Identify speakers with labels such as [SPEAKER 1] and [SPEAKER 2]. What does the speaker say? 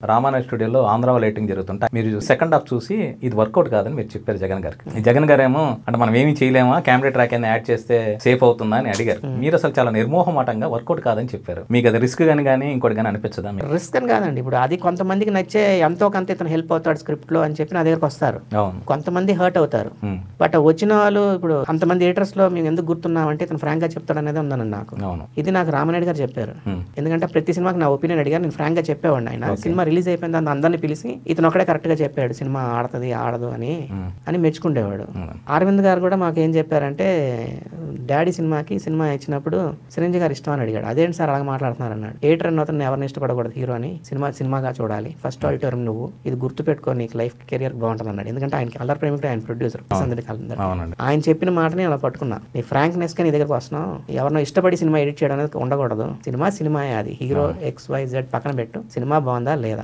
[SPEAKER 1] రామానాయుడు స్టూడియోలో ఆంధ్ర లైటింగ్ జరుగుతుంటే మీరు సెకండ్ హాఫ్ చూసి ఇది వర్కౌట్ కాదని మీరు చెప్పారు జగన్ గారికి. జగన్ గారు ఏమో అంటే మనం ఏమీ చేయలేమా, కెమెరా ట్రాక్ అయినా యాడ్ చేస్తే సేఫ్ అవుతుందా అని అడిగారు. మీరు అసలు చాలా నిర్మోహమాటంగా వర్కౌట్ కాదని చెప్పారు. మీకు అది రిస్క్ కానీ ఇంకోటి కానీ అనిపించదా?
[SPEAKER 2] రిస్క్ అని కాదండి, ఇప్పుడు అది కొంతమందికి నచ్చే ఎంతో కొంత ఇతను హెల్ప్ అవుతాడు స్క్రిప్ట్ లో అని చెప్పి నా దగ్గరకు వస్తారు. కొంతమంది హర్ట్ అవుతారు. బట్ వచ్చిన వాళ్ళు ఇప్పుడు అంతమంది ఎడిటర్స్ లో మేము ఎందుకు గుర్తున్నామంటే ఇతను ఫ్రాంక్ గా చెప్తాడు అనేది ఉందని నాకు. ఇది నాకు రామానాయుడు గారు చెప్పారు. ఎందుకంటే ప్రతి సినిమాకి నా ఒపీనియన్ అడిగారు, నేను ఫ్రాంక్ గా చెప్పేవాడిని. ఆయన సినిమా రిలీజ్ అయిపోయింది అందరినీ పిలిచి ఇతను ఒకడే కరెక్ట్ గా చెప్పాడు సినిమా ఆడుతుంది ఆడదు అని మెచ్చుకుండేవాడు. అరవింద్ గారు కూడా మాకు ఏం చెప్పారంటే డాడీ సినిమా ఇచ్చినప్పుడు చిరంజీవి గారు ఇష్టం అని అడిగాడు. అదేంటి సార్ అలాగే మాట్లాడుతున్నారు అన్నాడు. ఎడిటర్ అన్న అతను ఎవరిని ఇష్టపడకూడదు హీరో అని, సినిమాగా చూడాలి, ఫస్ట్ ఆడిటోరియం నువ్వు, ఇది గుర్తుపెట్టుకో, నీకు లైఫ్ కెరియర్ బాగుంటుంది అన్నాడు. ఎందుకంటే ఆయనకి అల్లరి ప్రేమికుడు, ఆయన ప్రొడ్యూసర్ ఆయన చెప్పిన మాటని అలా పట్టుకున్నా. నీ ఫ్రాంక్నెస్ గా నీ దగ్గరకు వస్తున్నావు, ఎవరినో ఇష్టపడి సినిమా ఎడిట్ చేయడం అనేది ఉండకూడదు. సినిమా అది హీరో XYZ పక్కన పెట్టు, సినిమా బాగుందా లేదా